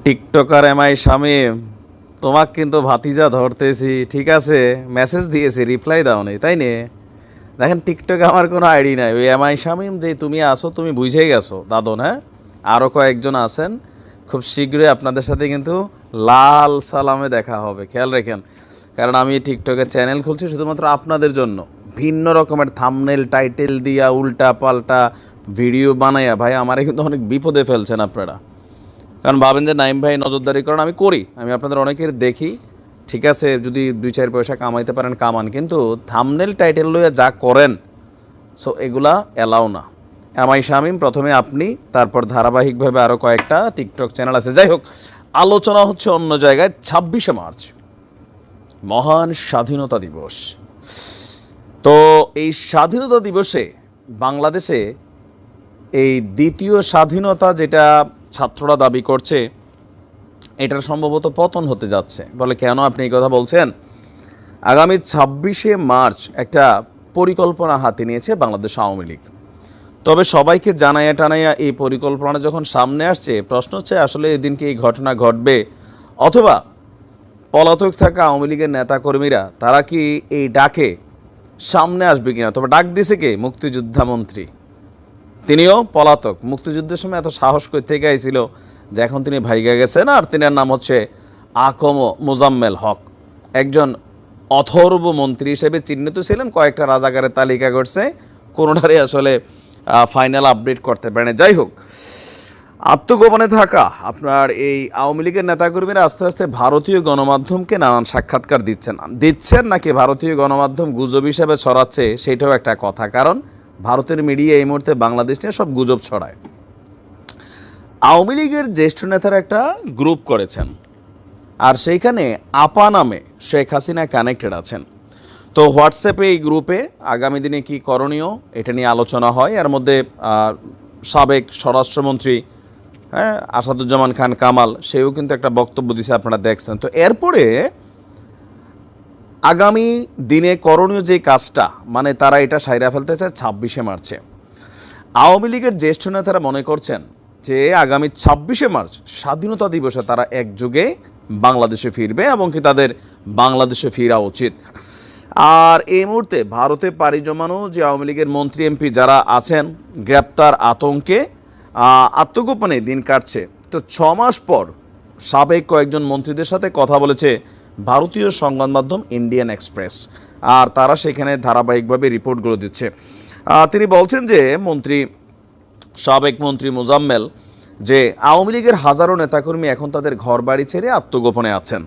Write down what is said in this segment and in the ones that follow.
TikToker MI Shamim, তোমাক কিন্তু ভাতিজা ধরতেছি, ঠিক আছে? মেসেজ দিয়েছি, রিপ্লাই দাও নাই, তাই নে? দেখেন, টিকটকে আমার কোনো আইডি নাই। ওই এমআই শামীম যে তুমি আসো, তুমি বুঝেই গেছো দাদন, হ্যাঁ? আরও কয়েকজন আছেন, খুব শীঘ্রই আপনাদের সাথে কিন্তু লাল সালামে দেখা হবে, খেয়াল রেখেন। কারণ আমি টিকটকে চ্যানেল খুলছি শুধুমাত্র আপনাদের জন্য। ভিন্ন রকমের থাম্বনেল টাইটেল দিয়া উল্টা পাল্টা ভিডিও বানাইয়া ভাই আমারে কিন্তু অনেক বিপদে ফেলছেন আপনারা। কারণ ভাবেন যে নাইম ভাই নজরদারি করেন, আমি করি, আমি আপনাদের অনেকের দেখি, ঠিক আছে? যদি 2-4 পয়সা কামাইতে পারেন কামান, কিন্তু থাম্বনেল টাইটেল লইয়া যা করেন, সো এগুলা এলাও না। এমআই শামীম প্রথমে আপনি, তারপর ধারাবাহিকভাবে আরও কয়েকটা টিকটক চ্যানেল আছে। যাই হোক, আলোচনা হচ্ছে অন্য জায়গায়। 26শে মার্চ মহান স্বাধীনতা দিবস। তো এই স্বাধীনতা দিবসে বাংলাদেশে এই দ্বিতীয় স্বাধীনতা যেটা ছাত্ররা দাবি করছে, এটার সম্ভবত পতন হতে যাচ্ছে। বলে কেন আপনি এই কথা বলছেন? আগামী 26শে মার্চ একটা পরিকল্পনা হাতে নিয়েছে বাংলাদেশ আওয়ামী লীগ। তবে সবাইকে জানাইয়া টানাইয়া এই পরিকল্পনা যখন সামনে আসছে, প্রশ্ন হচ্ছে আসলে এদিনকে এই ঘটনা ঘটবে, অথবা পলাতক থাকা আওয়ামী লীগের নেতাকর্মীরা তারা কি এই ডাকে সামনে আসবে কিনা। তবে ডাক দিছে কে? মুক্তিযোদ্ধামন্ত্রী, তিনিও পলাতক। মুক্তিযুদ্ধের সময় এত সাহস করতে গাইছিল যে এখন তিনি ভাইগা গেছেন। আর তিনার নাম হচ্ছে আকম মোজাম্মেল হক, একজন অথর্ব মন্ত্রী হিসেবে চিহ্নিত ছিলেন। কয়েকটা রাজাকারের তালিকা করছে, কোনোটারই আসলে ফাইনাল আপডেট করতে পারেন। যাই হোক, আত্মগোপনে থাকা আপনার এই আওয়ামী লীগের নেতাকর্মীরা আস্তে আস্তে ভারতীয় গণমাধ্যমকে নানান সাক্ষাৎকার দিচ্ছেন নাকি ভারতীয় গণমাধ্যম গুজব হিসেবে ছড়াচ্ছে, সেটাও একটা কথা। কারণ ভারতের মিডিয়া এই মুহূর্তে বাংলাদেশ নিয়ে সব গুজব ছড়ায়। আওয়ামী লীগের জ্যেষ্ঠ নেতারা একটা গ্রুপ করেছেন, আর সেইখানে আপা নামে শেখ হাসিনা কানেক্টেড আছেন। তো হোয়াটসঅ্যাপে এই গ্রুপে আগামী দিনে কি করণীয় এটা নিয়ে আলোচনা হয়। এর মধ্যে সাবেক স্বরাষ্ট্রমন্ত্রী আসাদুজ্জামান খান কামাল, সেও কিন্তু একটা বক্তব্য দিছে, আপনারা দেখছেন। তো এরপরে আগামী দিনে করণীয় যে কাজটা, মানে তারা এটা সাইরা ফেলতে চায় 26শে মার্চে। আওয়ামী লীগের জ্যেষ্ঠ নেতারা মনে করছেন যে আগামী 26শে মার্চ স্বাধীনতা দিবসে তারা একযোগে বাংলাদেশে ফিরবে এবং কি তাদের বাংলাদেশে ফিরা উচিত। আর এই মুহূর্তে ভারতে পাড়ি জমানো যে আওয়ামী লীগের মন্ত্রী এমপি যারা আছেন, গ্রেপ্তার আতঙ্কে আত্মগোপনে দিন কাটছে। তো 6 মাস পর সাবেক কয়েকজন মন্ত্রীদের সাথে কথা বলেছে ভারতীয় সংবাদ মাধ্যম ইন্ডিয়ান এক্সপ্রেস, আর তারা সেখানে ধারাবাহিকভাবে রিপোর্টগুলো দিচ্ছে। তিনি বলছেন যে সাবেক মন্ত্রী মোজাম্মেল, যে আওয়ামী লীগের হাজারো নেতাকর্মী এখন তাদের ঘর বাড়ি ছেড়ে আত্মগোপনে আছেন।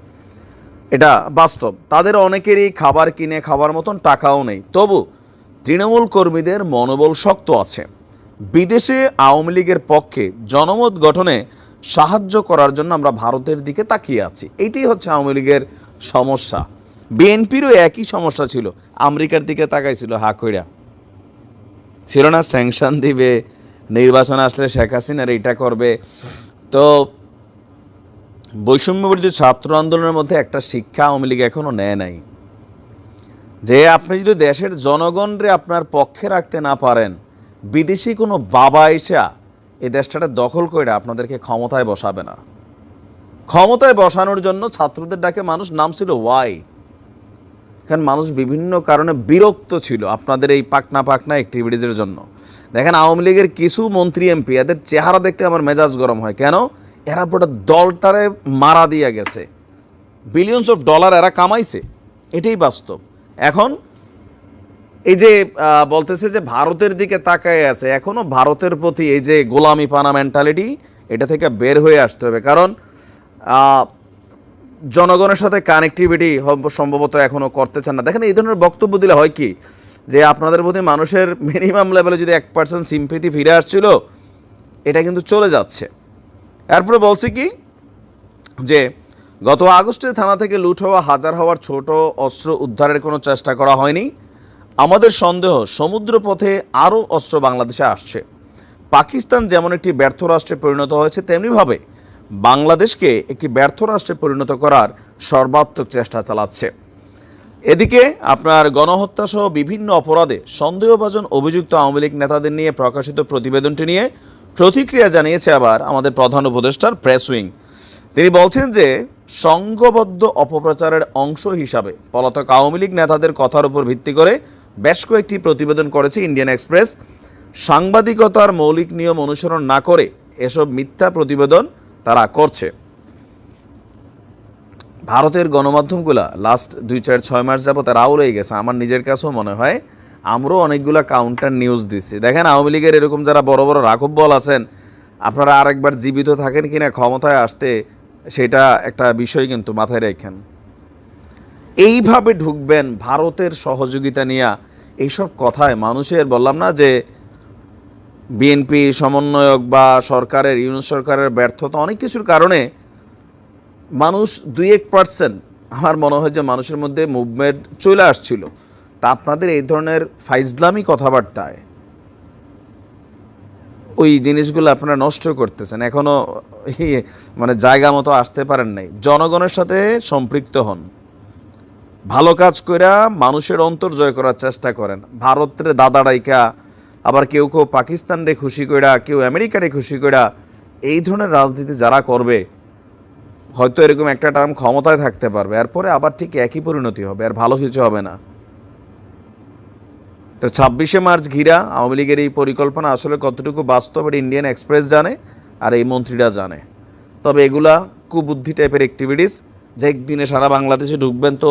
এটা বাস্তব। তাদের অনেকেরই খাবার কিনে খাবার মতন টাকাও নেই, তবু তৃণমূল কর্মীদের মনোবল শক্ত আছে। বিদেশে আওয়ামী লীগের পক্ষে জনমত গঠনে সাহায্য করার জন্য আমরা ভারতের দিকে তাকিয়ে আছি। এইটাই হচ্ছে আওয়ামী লীগের সমস্যা। বিএনপিরও একই সমস্যা ছিল, আমেরিকার দিকে তাকাইছিল হা কইরা, ছিল না স্যাংশন দিবে, নির্বাচন আসলে শেখ হাসিনার এইটা করবে। তো বৈষম্যবিরোধী ছাত্র আন্দোলনের মধ্যে একটা শিক্ষা আওয়ামী লীগ এখনও নেয় নাই, যে আপনি যদি দেশের জনগণরে আপনার পক্ষে রাখতে না পারেন, বিদেশি কোনো বাবা এসা এই দেশটাকে দখল করে আপনাদেরকে ক্ষমতায় বসাবে না। ক্ষমতায় বসানোর জন্য ছাত্রদের ডাকে মানুষ নামছিল ওয়াই, কারণ মানুষ বিভিন্ন কারণে বিরক্ত ছিল আপনাদের এই পাকনা পাকনা অ্যাক্টিভিটিজের জন্য। দেখেন, আওয়ামী লীগের কিছু মন্ত্রী এমপি, এদের চেহারা দেখতে আমার মেজাজ গরম হয়। কেন? এরা পুরো দলটারে মারা দিয়ে গেছে, বিলিয়নস অফ ডলার এরা কামাইছে, এটাই বাস্তব। এখন এই যে বলতেছে যে ভারতের দিকে তাকায় আছে, এখনও ভারতের প্রতি এই যে গোলামি পানা মেন্টালিটি, এটা থেকে বের হয়ে আসতে হবে। কারণ জনগণের সাথে কানেক্টিভিটি সম্ভবত এখনও করতে চান না। দেখেন, এই ধরনের বক্তব্য দিলে হয় কি, যে আপনাদের প্রতি মানুষের মিনিমাম লেভেলে যদি 1% সিম্পেথি ফিরে আসছিল, এটা কিন্তু চলে যাচ্ছে। এরপরে বলছি কি, যে গত আগস্টে থানা থেকে লুট হওয়া হাজার হওয়ার ছোট অস্ত্র উদ্ধারের কোনো চেষ্টা করা হয়নি। আমাদের সন্দেহ সমুদ্রপথে আরও অস্ত্র বাংলাদেশে আসছে। পাকিস্তান যেমন একটি ব্যর্থ রাষ্ট্রে পরিণত হয়েছে, তেমনিভাবে বাংলাদেশকে একটি ব্যর্থ রাষ্ট্রে পরিণত করার সর্বাত্মক চেষ্টা চালাচ্ছে। এদিকে আপনার গণহত্যাসহ বিভিন্ন অপরাধে সন্দেহভাজন অভিযুক্ত আওয়ামী লীগ নেতাদের নিয়ে প্রকাশিত প্রতিবেদনটি নিয়ে প্রতিক্রিয়া জানিয়েছে আবার আমাদের প্রধান উপদেষ্টার প্রেস উইং। তিনি বলছেন যে সংঘবদ্ধ অপপ্রচারের অংশ হিসাবে পলাতক আওয়ামী লীগ নেতাদের কথার উপর ভিত্তি করে বেশ কয়েকটি প্রতিবেদন করেছে ইন্ডিয়ান এক্সপ্রেস। সাংবাদিকতার মৌলিক নিয়ম অনুসরণ না করে এসব মিথ্যা প্রতিবেদন তারা করছে। ভারতের গণমাধ্যমগুলা লাস্ট 2-4-6 মাস যাবত রাউল হয়ে গেছে। আমার নিজের কাছেও মনে হয় আমরাও অনেকগুলা কাউন্টার নিউজ দিচ্ছি। দেখেন আওয়ামী লীগের এরকম যারা বড় বড় রাঘব বল আছেন, আপনারা আরেকবার জীবিত থাকেন কিনা ক্ষমতায় আসতে, সেটা একটা বিষয় কিন্তু মাথায় রাখেন। এইভাবে ঢুকবেন ভারতের সহযোগিতা নিয়ে, এইসব কথায় মানুষের, বললাম না যে বিএনপি সমন্বয়ক বা সরকারের, ইউনিট সরকারের ব্যর্থতা, অনেক কিছুর কারণে মানুষ 2-1% আমার মনে হয় যে মানুষের মধ্যে মুভমেন্ট চলে আসছিল। তা আপনাদের এই ধরনের ফাইজলামি কথাবার্তায় ওই জিনিসগুলো আপনারা নষ্ট করতেছেন। এখনও মানে জায়গা মতো আসতে পারেন নাই। জনগণের সাথে সম্পৃক্ত হন, ভালো কাজ কইরা মানুষের অন্তর জয় করার চেষ্টা করেন। ভারতের দাদা ডাইকা, আবার কেউ কেউ পাকিস্তানরে খুশি কইরা, কেউ আমেরিকারে খুশি কইরা, এই ধরনের রাজনীতি যারা করবে হয়তো এরকম একটা টার্ম ক্ষমতায় থাকতে পারবে, এরপরে আবার ঠিক একই পরিণতি হবে, আর ভালো কিছু হবে না। তো 26শে মার্চ ঘিরা আওয়ামী লীগের এই পরিকল্পনা আসলে কতটুকু বাস্তব, এটা ইন্ডিয়ান এক্সপ্রেস জানে আর এই মন্ত্রীরা জানে। তবে এগুলা কুবুদ্ধি টাইপের অ্যাক্টিভিটিস, যে একদিনে সারা বাংলাদেশে ঢুকবেন, তো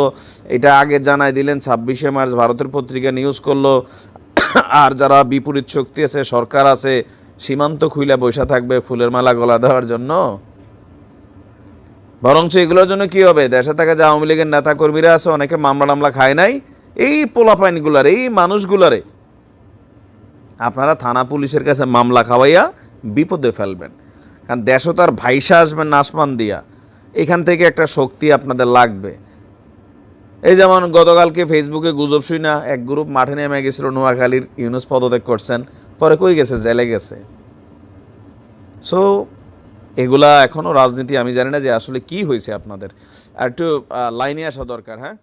এটা আগে জানাই দিলেন 26শে মার্চ ভারতের পত্রিকা নিউজ করলো, আর যারা বিপরীত শক্তি আছে, সরকার আছে, সীমান্ত খুইলা বৈশা থাকবে ফুলের মালা গলা দেওয়ার জন্য। বরঞ্চ এগুলোর জন্য কি হবে, দেশে থাকা যে আওয়ামী লীগের নেতা কর্মীরা আছে, অনেকে মামলা টামলা খায় নাই, এই পোলাপাইনগুলারে, এই মানুষগুলারে আপনারা থানা পুলিশের কাছে মামলা খাওয়াইয়া বিপদে ফেলবেন। কারণ দেশও তো আর ভাইসা আসবেন না আসমান দিয়া, এখান থেকে একটা শক্তি আপনাদের লাগবে। এই যেমন গতকালকে ফেসবুকে গুজব শুই না, এক গ্রুপ মাঠে নেমে গেছিল, নোয়াখালীর ইউনুস পদত্যাগ করছেন, পরে কই গেছে, জেলে গেছে। সো এগুলা এখনও রাজনীতি, আমি জানি না যে আসলে কি হয়েছে আপনাদের, আর একটু লাইনে আসা দরকার। হ্যাঁ,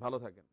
ভালো থাকেন।